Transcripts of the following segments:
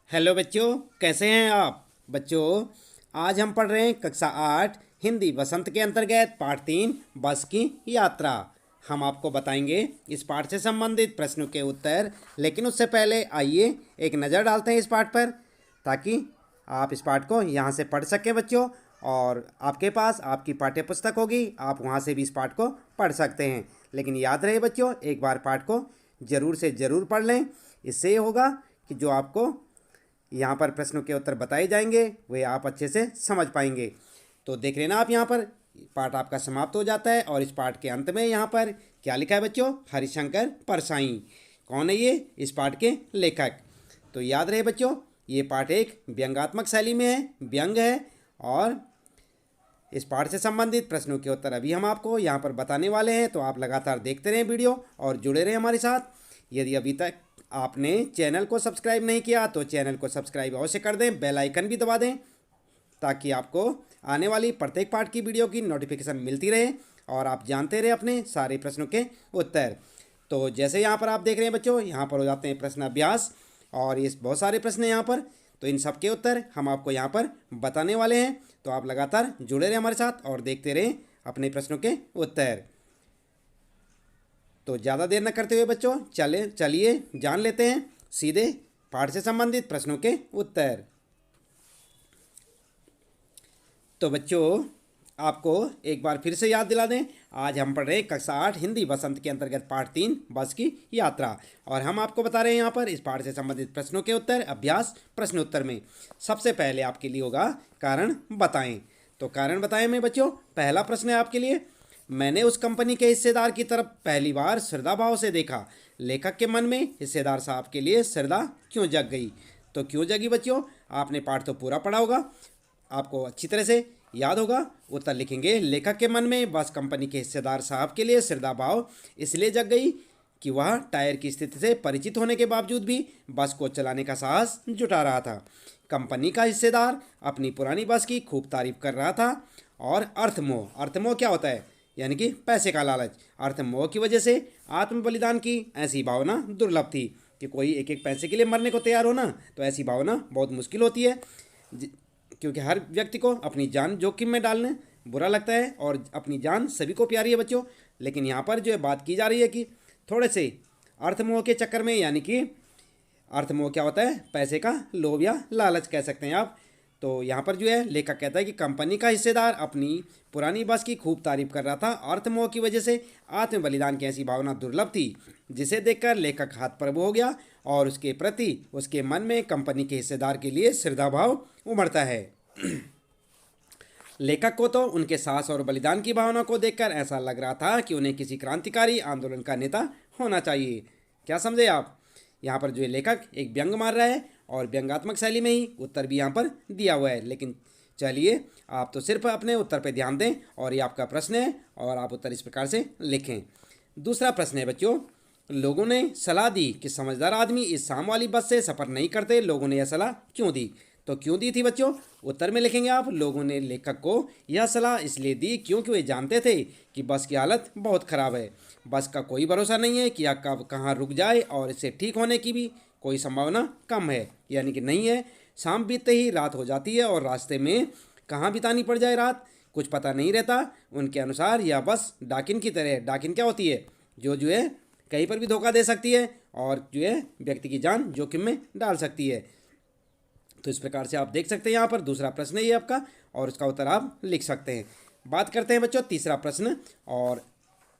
Hello बच्चों, कैसे हैं आप बच्चों। आज हम पढ़ रहे हैं कक्षा 8 हिंदी वसंत के अंतर्गत पाठ 3 बस की यात्रा। हम आपको बताएंगे इस पाठ से संबंधित प्रश्नों के उत्तर, लेकिन उससे पहले आइए एक नज़र डालते हैं इस पाठ पर, ताकि आप इस पाठ को यहाँ से पढ़ सकें बच्चों। और आपके पास आपकी पाठ्य पुस्तक होगी, आप वहाँ से भी इस पाठ को पढ़ सकते हैं। लेकिन याद रहे बच्चों, एक बार पाठ को ज़रूर से ज़रूर पढ़ लें। इससे ये होगा कि जो आपको यहाँ पर प्रश्नों के उत्तर बताए जाएंगे वे आप अच्छे से समझ पाएंगे। तो देख लेना आप, यहाँ पर पाठ आपका समाप्त हो जाता है और इस पाठ के अंत में यहाँ पर क्या लिखा है बच्चों, हरिशंकर परसाई। कौन है ये इस पाठ के लेखक। तो याद रहे बच्चों, ये पाठ एक व्यंग्यात्मक शैली में है, व्यंग है। और इस पाठ से संबंधित प्रश्नों के उत्तर अभी हम आपको यहाँ पर बताने वाले हैं। तो आप लगातार देखते रहें वीडियो और जुड़े रहें हमारे साथ। यदि अभी तक आपने चैनल को सब्सक्राइब नहीं किया तो चैनल को सब्सक्राइब अवश्य कर दें, बेल आइकन भी दबा दें, ताकि आपको आने वाली प्रत्येक पाठ की वीडियो की नोटिफिकेशन मिलती रहे और आप जानते रहे अपने सारे प्रश्नों के उत्तर। तो जैसे यहाँ पर आप देख रहे हैं बच्चों, यहाँ पर हो जाते हैं प्रश्न अभ्यास और ये बहुत सारे प्रश्न हैं यहाँ पर। तो इन सब के उत्तर हम आपको यहाँ पर बताने वाले हैं। तो आप लगातार जुड़े रहें हमारे साथ और देखते रहें अपने प्रश्नों के उत्तर। तो ज़्यादा देर न करते हुए बच्चों, चलिए जान लेते हैं सीधे पाठ से संबंधित प्रश्नों के उत्तर। तो बच्चों, आपको एक बार फिर से याद दिला दें, आज हम पढ़ रहे हैं कक्षा 8 हिंदी वसंत के अंतर्गत पाठ 3 बस की यात्रा। और हम आपको बता रहे हैं यहाँ पर इस पाठ से संबंधित प्रश्नों के उत्तर अभ्यास प्रश्न उत्तर में। सबसे पहले आपके लिए होगा कारण बताएं। तो कारण बताएं में बच्चों पहला प्रश्न है आपके लिए, मैंने उस कंपनी के हिस्सेदार की तरफ पहली बार श्रद्धा भाव से देखा। लेखक के मन में हिस्सेदार साहब के लिए श्रद्धा क्यों जग गई। तो क्यों जगी बच्चों, आपने पाठ तो पूरा पढ़ा होगा, आपको अच्छी तरह से याद होगा। उत्तर लिखेंगे, लेखक के मन में बस कंपनी के हिस्सेदार साहब के लिए श्रद्धा भाव इसलिए जग गई कि वह टायर की स्थिति से परिचित होने के बावजूद भी बस को चलाने का साहस जुटा रहा था। कंपनी का हिस्सेदार अपनी पुरानी बस की खूब तारीफ कर रहा था। और अर्थमोह, अर्थमोह क्या होता है, यानी कि पैसे का लालच। अर्थमोह की वजह से आत्म बलिदान की ऐसी भावना दुर्लभ थी कि कोई एक एक पैसे के लिए मरने को तैयार हो ना, तो ऐसी भावना बहुत मुश्किल होती है। क्योंकि हर व्यक्ति को अपनी जान जोखिम में डालने बुरा लगता है और अपनी जान सभी को प्यारी है बच्चों। लेकिन यहाँ पर जो है बात की जा रही है कि थोड़े से अर्थमोह के चक्कर में, यानी कि अर्थमोह क्या होता है, पैसे का लोभ या लालच कह सकते हैं आप। तो यहाँ पर जो है लेखक कहता है कि कंपनी का हिस्सेदार अपनी पुरानी बस की खूब तारीफ कर रहा था। अर्थमोह की वजह से आत्म बलिदान की ऐसी भावना दुर्लभ थी, जिसे देखकर लेखक हाथ प्रभु हो गया और उसके प्रति उसके मन में कंपनी के हिस्सेदार के लिए श्रद्धा भाव उमड़ता है। लेखक को तो उनके साहस और बलिदान की भावना को देखकर ऐसा लग रहा था कि उन्हें किसी क्रांतिकारी आंदोलन का नेता होना चाहिए। क्या समझे आप, यहाँ पर जो है लेखक एक व्यंग मार रहा है और व्यंग्यात्मक शैली में ही उत्तर भी यहाँ पर दिया हुआ है। लेकिन चलिए, आप तो सिर्फ अपने उत्तर पर ध्यान दें और ये आपका प्रश्न है और आप उत्तर इस प्रकार से लिखें। दूसरा प्रश्न है बच्चों, लोगों ने सलाह दी कि समझदार आदमी इस शाम वाली बस से सफ़र नहीं करते। लोगों ने यह सलाह क्यों दी। तो क्यों दी थी बच्चों, उत्तर में लिखेंगे आप, लोगों ने लेखक को यह सलाह इसलिए दी क्योंकि वे जानते थे कि बस की हालत बहुत ख़राब है। बस का कोई भरोसा नहीं है कि यह कब कहाँ रुक जाए और इसे ठीक होने की भी कोई संभावना कम है, यानी कि नहीं है। शाम बीतते ही रात हो जाती है और रास्ते में कहाँ बितानी पड़ जाए रात कुछ पता नहीं रहता। उनके अनुसार यह बस डाकिन की तरह है। डाकिन क्या होती है, जो है कहीं पर भी धोखा दे सकती है और जो है व्यक्ति की जान जोखिम में डाल सकती है। तो इस प्रकार से आप देख सकते हैं यहाँ पर दूसरा प्रश्न है ये आपका और उसका उत्तर आप लिख सकते हैं। बात करते हैं बच्चों तीसरा प्रश्न, और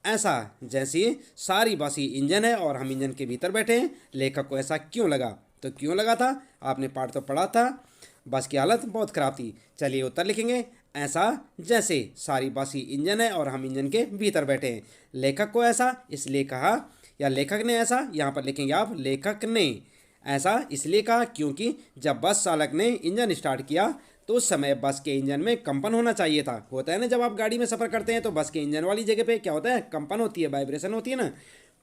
ऐसा जैसे सारी बस ही इंजन है और हम इंजन के भीतर बैठे हैं, लेखक को ऐसा क्यों लगा। तो क्यों लगा था, आपने पाठ तो पढ़ा था, बस की हालत बहुत ख़राब थी। चलिए उत्तर लिखेंगे, ऐसा जैसे सारी बस ही इंजन है और हम इंजन के भीतर बैठे हैं। लेखक को ऐसा इसलिए कहा, या लेखक ने ऐसा, यहाँ पर लिखेंगे आप लेखक ने ऐसा इसलिए कहा क्योंकि जब बस चालक ने इंजन स्टार्ट किया तो उस समय बस के इंजन में कंपन होना चाहिए था। होता है ना, जब आप गाड़ी में सफ़र करते हैं तो बस के इंजन वाली जगह पे क्या होता है, कंपन होती है, वाइब्रेशन होती है ना।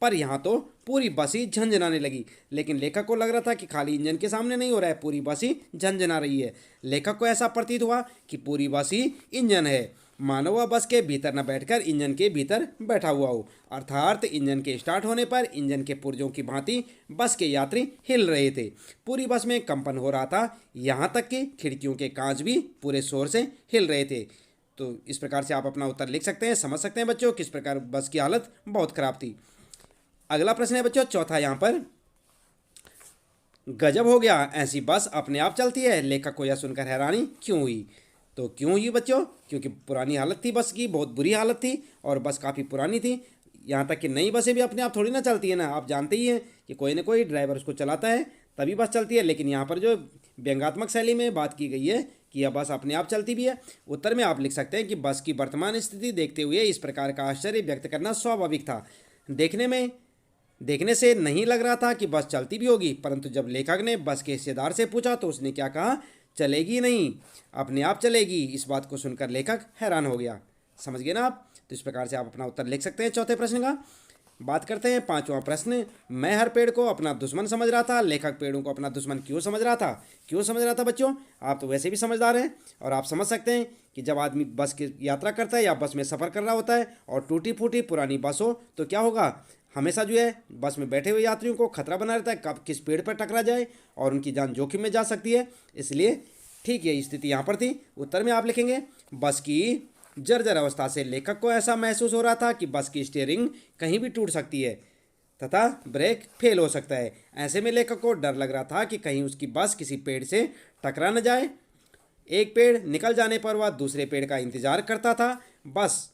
पर यहाँ तो पूरी बस ही झंझनाने लगी। लेकिन लेखक को लग रहा था कि खाली इंजन के सामने नहीं हो रहा है, पूरी बस ही झंझना रही है। लेखक को ऐसा प्रतीत हुआ कि पूरी बस ही इंजन है मानो वह बस के भीतर न बैठकर इंजन के भीतर बैठा हुआ हो, अर्थात इंजन के स्टार्ट होने पर इंजन के पुर्जों की भांति बस के यात्री हिल रहे थे। पूरी बस में कंपन हो रहा था, यहाँ तक कि खिड़कियों के कांच भी पूरे शोर से हिल रहे थे। तो इस प्रकार से आप अपना उत्तर लिख सकते हैं, समझ सकते हैं बच्चों किस प्रकार बस की हालत बहुत खराब थी। अगला प्रश्न है बच्चों चौथा, यहाँ पर गजब हो गया, ऐसी बस अपने आप चलती है। लेखक को यह सुनकर हैरानी क्यों हुई? तो क्यों हुई बच्चों? क्योंकि पुरानी हालत थी बस की, बहुत बुरी हालत थी और बस काफ़ी पुरानी थी। यहाँ तक कि नई बसें भी अपने आप थोड़ी ना चलती है ना, आप जानते ही हैं कि कोई ना कोई ड्राइवर उसको चलाता है तभी बस चलती है। लेकिन यहाँ पर जो व्यंग्यात्मक शैली में बात की गई है कि यह बस अपने आप चलती भी है। उत्तर में आप लिख सकते हैं कि बस की वर्तमान स्थिति देखते हुए इस प्रकार का आश्चर्य व्यक्त करना स्वाभाविक था। देखने से नहीं लग रहा था कि बस चलती भी होगी, परंतु जब लेखक ने बस के हिस्सेदार से पूछा तो उसने क्या कहा? चलेगी नहीं, अपने आप चलेगी। इस बात को सुनकर लेखक हैरान हो गया। समझ गए ना आप? तो इस प्रकार से आप अपना उत्तर लिख सकते हैं चौथे प्रश्न का। बात करते हैं पांचवा प्रश्न, मैं हर पेड़ को अपना दुश्मन समझ रहा था। लेखक पेड़ों को अपना दुश्मन क्यों समझ रहा था? क्यों समझ रहा था बच्चों? आप तो वैसे भी समझदार हैं और आप समझ सकते हैं कि जब आदमी बस की यात्रा करता है या बस में सफ़र कर रहा होता है और टूटी फूटी पुरानी बस हो तो क्या होगा? हमेशा जो है बस में बैठे हुए यात्रियों को खतरा बना रहता है, कब किस पेड़ पर टकरा जाए और उनकी जान जोखिम में जा सकती है। इसलिए ठीक है, स्थिति यहाँ पर थी। उत्तर में आप लिखेंगे बस की जर्जर अवस्था से लेखक को ऐसा महसूस हो रहा था कि बस की स्टीयरिंग कहीं भी टूट सकती है तथा ब्रेक फेल हो सकता है। ऐसे में लेखक को डर लग रहा था कि कहीं उसकी बस किसी पेड़ से टकरा न जाए। एक पेड़ निकल जाने पर वह दूसरे पेड़ का इंतजार करता था, बस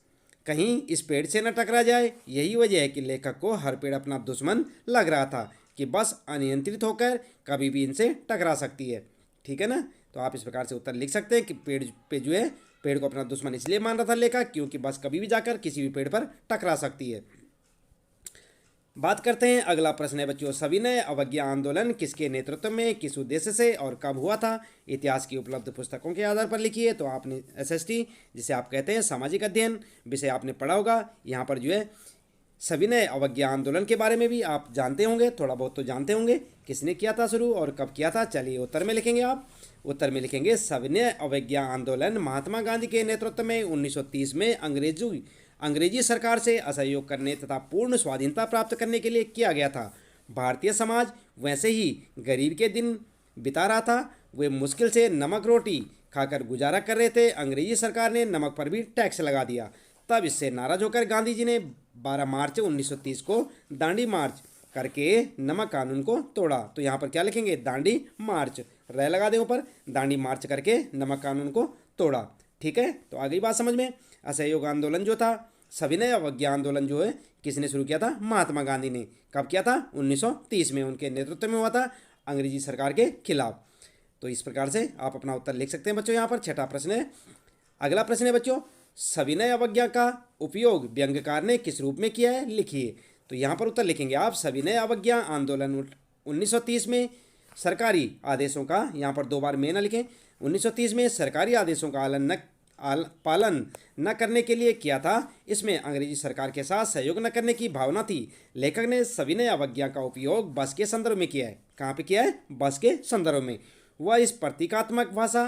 कहीं इस पेड़ से न टकरा जाए। यही वजह है कि लेखक को हर पेड़ अपना दुश्मन लग रहा था कि बस अनियंत्रित होकर कभी भी इनसे टकरा सकती है। ठीक है ना? तो आप इस प्रकार से उत्तर लिख सकते हैं कि पेड़ पे जो है पेड़ को अपना दुश्मन इसलिए मान रहा था लेखक क्योंकि बस कभी भी जाकर किसी भी पेड़ पर टकरा सकती है। बात करते हैं अगला प्रश्न है बच्चों, सविनय अवज्ञा आंदोलन किसके नेतृत्व में, किस उद्देश्य से और कब हुआ था? इतिहास की उपलब्ध पुस्तकों के आधार पर लिखिए। तो आपने एसएसटी जिसे आप कहते हैं सामाजिक अध्ययन विषय आपने पढ़ा होगा। यहाँ पर जो है सविनय अवज्ञा आंदोलन के बारे में भी आप जानते होंगे, थोड़ा बहुत तो जानते होंगे, किसने किया था शुरू और कब किया था। चलिए उत्तर में लिखेंगे आप। उत्तर में लिखेंगे सविनय अवज्ञा आंदोलन महात्मा गांधी के नेतृत्व में 1930 में अंग्रेजी सरकार से असहयोग करने तथा पूर्ण स्वाधीनता प्राप्त करने के लिए किया गया था। भारतीय समाज वैसे ही गरीब के दिन बिता रहा था, वे मुश्किल से नमक रोटी खाकर गुजारा कर रहे थे। अंग्रेजी सरकार ने नमक पर भी टैक्स लगा दिया। तब इससे नाराज होकर गांधी जी ने 12 मार्च 1930 को दांडी मार्च करके नमक कानून को तोड़ा। तो यहाँ पर क्या लिखेंगे? दांडी मार्च, रह लगा दें ऊपर, दांडी मार्च करके नमक कानून को तोड़ा। ठीक है, तो आ गई बात समझ में। असहयोग आंदोलन जो था, सविनय अवज्ञा आंदोलन जो है किसने शुरू किया था? महात्मा गांधी ने। कब किया था? 1930 में, उनके नेतृत्व में हुआ था अंग्रेजी सरकार के खिलाफ। तो इस प्रकार से आप अपना उत्तर लिख सकते हैं बच्चों। यहाँ पर छठा प्रश्न है। अगला प्रश्न है बच्चों, सविनय अवज्ञा का उपयोग व्यंग्यकार ने किस रूप में किया है? लिखिए। तो यहाँ पर उत्तर लिखेंगे आप, सविनय अवज्ञा आंदोलन 1930 में सरकारी आदेशों का, यहाँ पर 2 बार में न लिखें, 1930 में सरकारी आदेशों का पालन न करने के लिए किया था। इसमें अंग्रेजी सरकार के साथ सहयोग न करने की भावना थी। लेखक ने सविनय अवज्ञा का उपयोग बस के संदर्भ में किया है। कहाँ पे किया है? बस के संदर्भ में। वह इस प्रतीकात्मक भाषा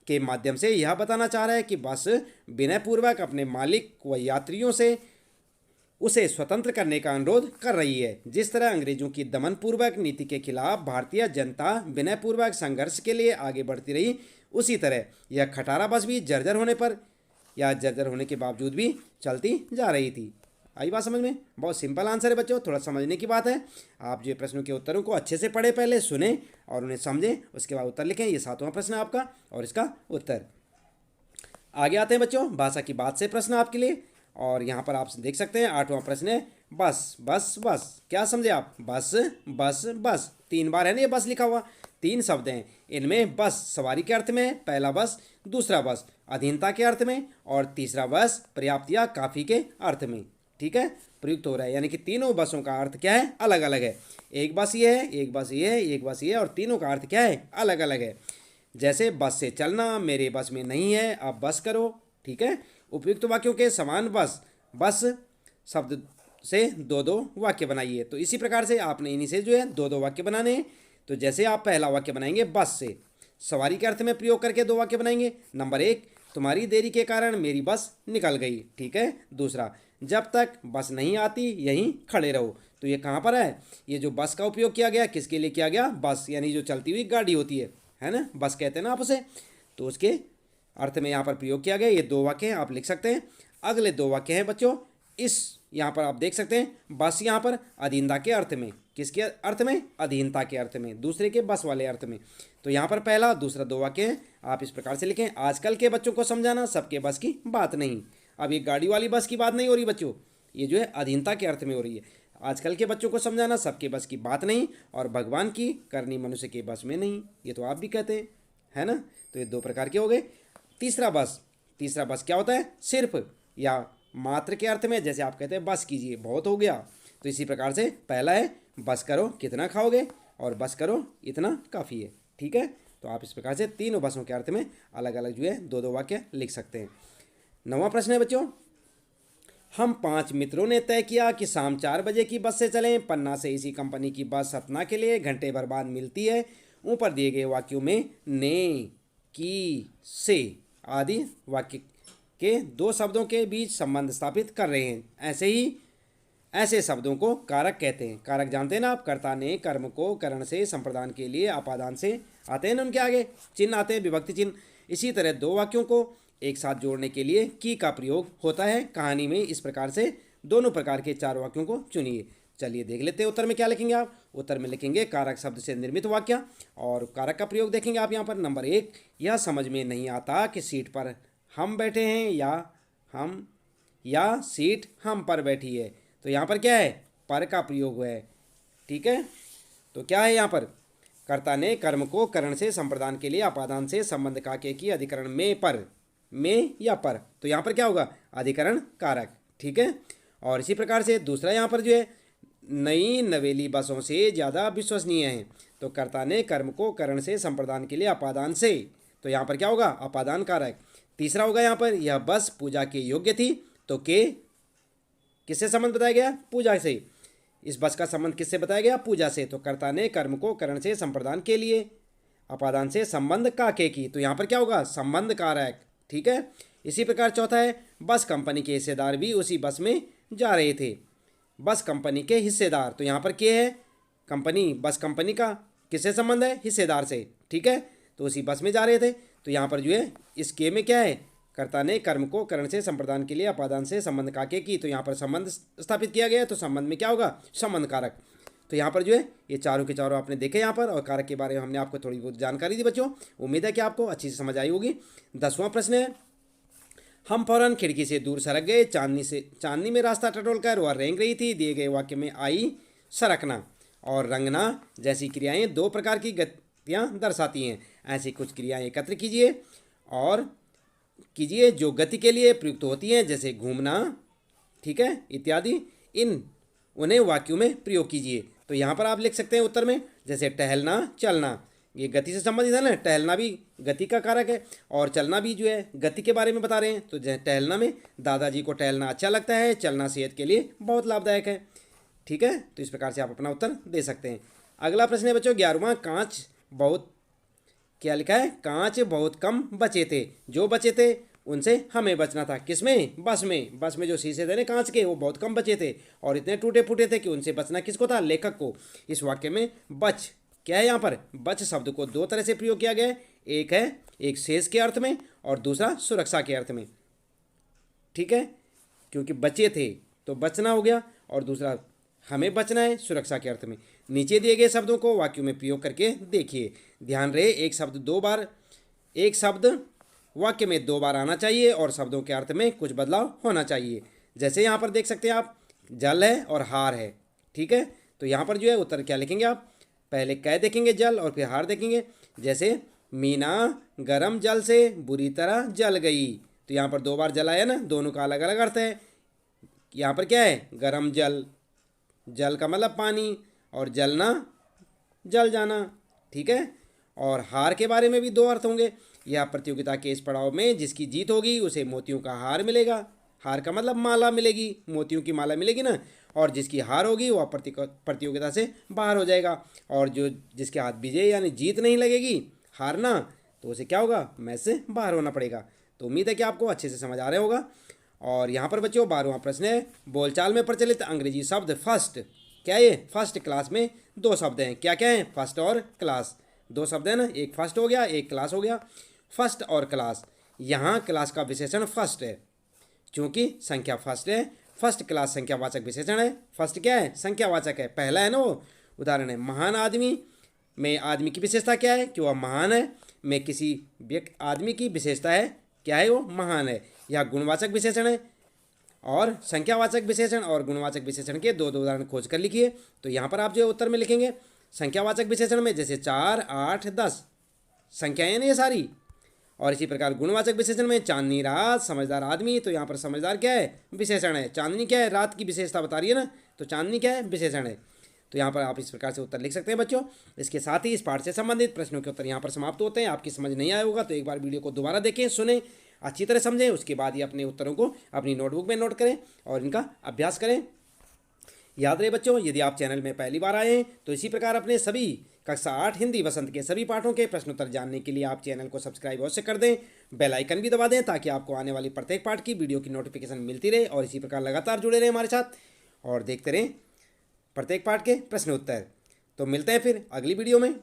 के माध्यम से यह बताना चाह रहा है कि बस विनयपूर्वक अपने मालिक व यात्रियों से उसे स्वतंत्र करने का अनुरोध कर रही है। जिस तरह अंग्रेजों की दमनपूर्वक नीति के खिलाफ भारतीय जनता विनयपूर्वक संघर्ष के लिए आगे बढ़ती रही, उसी तरह यह खटारा बस भी जर्जर होने के बावजूद भी चलती जा रही थी। आई बात समझ में? बहुत सिंपल आंसर है बच्चों, थोड़ा समझने की बात है। आप जो प्रश्नों के उत्तरों को अच्छे से पढ़े, पहले सुने और उन्हें समझें, उसके बाद उत्तर लिखें। ये 7वां प्रश्न है आपका और इसका उत्तर। आगे आते हैं बच्चों, भाषा की बात से प्रश्न आपके लिए। और यहाँ पर आप देख सकते हैं 8वां प्रश्न है, बस बस बस। क्या समझे आप? बस बस बस, 3 बार है ना ये बस लिखा हुआ, 3 शब्द हैं। इनमें बस सवारी के अर्थ में, पहला बस, दूसरा बस अधीनता के अर्थ में और तीसरा बस पर्याप्त या काफ़ी के अर्थ में। ठीक है, प्रयुक्त हो रहा है, यानी कि तीनों बसों का अर्थ क्या है? अलग अलग है। एक बस ये है, एक बस ये है, एक बस ये है, और तीनों का अर्थ क्या है? अलग अलग है। जैसे बस से चलना मेरे बस में नहीं है, अब बस करो। ठीक है, उपयुक्त वाक्यों के समान बस शब्द से 2-2 वाक्य बनाइए। तो इसी प्रकार से आपने इन्हीं से जो है 2-2 वाक्य बनाने हैं। तो जैसे आप पहला वाक्य बनाएंगे बस से, सवारी के अर्थ में प्रयोग करके 2 वाक्य बनाएंगे। नंबर 1, तुम्हारी देरी के कारण मेरी बस निकल गई। ठीक है। दूसरा, जब तक बस नहीं आती यहीं खड़े रहो। तो ये कहाँ पर है? ये जो बस का उपयोग किया गया किसके लिए किया गया? बस यानी जो चलती हुई गाड़ी होती है ना, बस कहते हैं ना आप उसे। तो उसके अर्थ में यहाँ पर प्रयोग किया गया। ये दो वाक्य हैं, आप लिख सकते हैं। अगले दो वाक्य हैं बच्चों, इस यहाँ पर आप देख सकते हैं बस यहाँ पर अधीनता के अर्थ में। किसके अर्थ में? अधीनता के अर्थ में, दूसरे के बस वाले अर्थ में। तो यहाँ पर पहला दूसरा दो वाक्य हैं, आप इस प्रकार से लिखें। आजकल के बच्चों को समझाना सबके बस की बात नहीं। अब ये गाड़ी वाली बस की बात नहीं हो रही बच्चों, ये जो है अधीनता के अर्थ में हो रही है। आजकल के बच्चों को समझाना सबके बस की बात नहीं, और भगवान की करनी मनुष्य के बस में नहीं। ये तो आप भी कहते हैं, है ना। तो ये दो प्रकार के हो गए। तीसरा बस क्या होता है? सिर्फ या मात्र के अर्थ में। जैसे आप कहते हैं बस कीजिए, बहुत हो गया। तो इसी प्रकार से पहला है बस करो कितना खाओगे, और बस करो इतना काफ़ी है। ठीक है। तो आप इस प्रकार से तीनों बसों के अर्थ में अलग अलग जो है दो दो वाक्य लिख सकते हैं। 9वां प्रश्न है बच्चों, हम 5 मित्रों ने तय किया कि शाम 4 बजे की बस से चलें। पन्ना से इसी कंपनी की बस सतना के लिए घंटे भर बाद मिलती है। ऊपर दिए गए वाक्यों में ने, की, से आदि वाक्य के दो शब्दों के बीच संबंध स्थापित कर रहे हैं। ऐसे शब्दों को कारक कहते हैं। कारक जानते हैं ना आप? कर्ता ने कर्म को करण से संप्रदान के लिए अपादान से आते हैं ना, उनके आगे चिन्ह आते हैं, विभक्ति चिन्ह। इसी तरह दो वाक्यों को एक साथ जोड़ने के लिए की का प्रयोग होता है कहानी में। इस प्रकार से दोनों प्रकार के 4 वाक्यों को चुनिए। चलिए देख लेते हैं उत्तर में क्या लिखेंगे आप। उत्तर में लिखेंगे कारक शब्द से निर्मित वाक्य, और कारक का प्रयोग देखेंगे आप यहाँ पर। नंबर 1, यह समझ में नहीं आता कि सीट पर हम बैठे हैं या सीट हम पर बैठी है। तो यहाँ पर क्या है? पर का प्रयोग हुआ है। ठीक है। तो क्या है यहाँ पर? कर्ता ने कर्म को करण से संप्रदान के लिए अपादान से संबंध काके की अधिकरण में पर, में या पर। तो यहाँ पर क्या होगा? अधिकरण कारक। ठीक है। और इसी प्रकार से दूसरा यहाँ पर जो है, नई नवेली बसों से ज़्यादा विश्वसनीय है। तो कर्ता ने कर्म को करण से संप्रदान के लिए अपादान से। तो यहाँ पर क्या होगा? अपादान कारक। तीसरा होगा यहाँ पर, यह बस पूजा के योग्य थी। तो के किससे संबंध बताया गया? पूजा से। इस बस का संबंध किससे बताया गया? पूजा से। तो कर्ता ने कर्म को करण से संप्रदान के लिए अपादान से संबंध काके की। तो यहाँ पर क्या होगा? संबंध कारक। ठीक है। इसी प्रकार चौथा है, बस कंपनी के हिस्सेदार भी उसी बस में जा रहे थे। बस कंपनी के हिस्सेदार। तो यहाँ पर क्या है? कंपनी, बस कंपनी का किससे संबंध है? हिस्सेदार से। ठीक है। तो उसी बस में जा रहे थे। तो यहाँ पर जो है इस के में क्या है? कर्ता ने कर्म को करण से संप्रदान के लिए अपादान से संबंध काके की। तो यहाँ पर संबंध स्थापित किया गया है। तो संबंध में क्या होगा? संबंध कारक। तो यहाँ पर जो है ये चारों के चारों आपने देखे यहाँ पर, और कारक के बारे में हमने आपको थोड़ी बहुत जानकारी दी बच्चों। उम्मीद है कि आपको अच्छी से समझ आई होगी। 10वां प्रश्न है, हम फौरन खिड़की से दूर सरक गए। चांदनी में रास्ता टटोल कर वह रेंग रही थी। दिए गए वाक्य में आई, सरकना और रंगना जैसी क्रियाएं 2 प्रकार की गतियां दर्शाती हैं। ऐसी कुछ क्रियाएं एकत्र कीजिए जो गति के लिए प्रयुक्त होती हैं, जैसे घूमना, ठीक है, इत्यादि। उन्हें वाक्यों में प्रयोग कीजिए। तो यहाँ पर आप लिख सकते हैं उत्तर में, जैसे टहलना, चलना, ये गति से संबंधित है ना। टहलना भी गति का कारक है, और चलना भी जो है गति के बारे में बता रहे हैं। तो टहलना में दादाजी को टहलना अच्छा लगता है, चलना सेहत के लिए बहुत लाभदायक है। ठीक है। तो इस प्रकार से आप अपना उत्तर दे सकते हैं। अगला प्रश्न है बच्चों 11वां, क्या लिखा है? कांच बहुत कम बचे थे। जो बचे थे उनसे हमें बचना था। किसमें? बस में। बस में जो शीशे थे ना कांच के, वो बहुत कम बचे थे और इतने टूटे फूटे थे कि उनसे बचना किसको था? लेखक को। इस वाक्य में बच क्या है? यहाँ पर बच शब्द को 2 तरह से प्रयोग किया गया है। एक है एक शेष के अर्थ में, और दूसरा सुरक्षा के अर्थ में। ठीक है। क्योंकि बचे थे तो बचना हो गया, और दूसरा हमें बचना है सुरक्षा के अर्थ में। नीचे दिए गए शब्दों को वाक्यों में प्रयोग करके देखिए। ध्यान रहे, एक शब्द वाक्य में 2 बार आना चाहिए, और शब्दों के अर्थ में कुछ बदलाव होना चाहिए। जैसे यहाँ पर देख सकते हैं आप, जल है और हार है। ठीक है। तो यहाँ पर जो है उत्तर क्या लिखेंगे आप? पहले कै देखेंगे जल, और फिर हार देखेंगे। जैसे मीना गरम जल से बुरी तरह जल गई। तो यहाँ पर 2 बार जल आया ना, दोनों का अलग अलग अर्थ है। यहाँ पर क्या है? गरम जल, जल का मतलब पानी, और जलना जल जाना। ठीक है। और हार के बारे में भी 2 अर्थ होंगे। यह प्रतियोगिता के इस पड़ाव में जिसकी जीत होगी उसे मोतियों का हार मिलेगा। हार का मतलब माला मिलेगी, मोतियों की माला मिलेगी ना। और जिसकी हार होगी वह प्रतियोगिता से बाहर हो जाएगा। और जिसके हाथ विजय यानी जीत नहीं लगेगी, हारना, तो उसे क्या होगा? मैच से बाहर होना पड़ेगा। तो उम्मीद है कि आपको अच्छे से समझ आ रहा होगा। और यहाँ पर बच्चों 12वां प्रश्न है, बोलचाल में प्रचलित अंग्रेजी शब्द फर्स्ट। क्या है ये? फर्स्ट क्लास में दो शब्द हैं। क्या क्या हैं? फर्स्ट और क्लास। दो शब्द हैं ना, एक फर्स्ट हो गया, एक क्लास हो गया। फर्स्ट और क्लास। यहाँ क्लास का विशेषण फर्स्ट है, क्योंकि संख्या फर्स्ट है। फर्स्ट क्लास संख्यावाचक विशेषण है। फर्स्ट क्या है? संख्यावाचक है, पहला है ना वो। उदाहरण है, महान आदमी में आदमी की विशेषता क्या है? कि वह महान है। में किसी व्यक्ति आदमी की विशेषता है, क्या है? वो महान है। यह गुणवाचक विशेषण है। और संख्यावाचक विशेषण और गुणवाचक विशेषण के दो दो उदाहरण खोज कर लिखिए। तो यहाँ पर आप जो उत्तर में लिखेंगे, संख्यावाचक विशेषण में जैसे 4, 8, 10 संख्याएं ना ये सारी। और इसी प्रकार गुणवाचक विशेषण में चांदनी रात, समझदार आदमी। तो यहाँ पर समझदार क्या है? विशेषण है। चांदनी क्या है? रात की विशेषता बता रही है ना, तो चांदनी क्या है? विशेषण है। तो यहाँ पर आप इस प्रकार से उत्तर लिख सकते हैं बच्चों। इसके साथ ही इस पाठ से संबंधित प्रश्नों के उत्तर यहाँ पर समाप्त होते हैं। आपकी समझ नहीं आया होगा तो एक बार वीडियो को दोबारा देखें, सुने, अच्छी तरह समझें। उसके बाद ही अपने उत्तरों को अपनी नोटबुक में नोट करें और इनका अभ्यास करें। याद रहे बच्चों, यदि आप चैनल में पहली बार आए हैं तो इसी प्रकार अपने सभी कक्षा 8 हिंदी वसंत के सभी पाठों के प्रश्नोत्तर जानने के लिए आप चैनल को सब्सक्राइब अवश्य कर दें, बेल आइकन भी दबा दें, ताकि आपको आने वाली प्रत्येक पाठ की वीडियो की नोटिफिकेशन मिलती रहे। और इसी प्रकार लगातार जुड़े रहें हमारे साथ और देखते रहें प्रत्येक पाठ के प्रश्न उत्तर। तो मिलते हैं फिर अगली वीडियो में।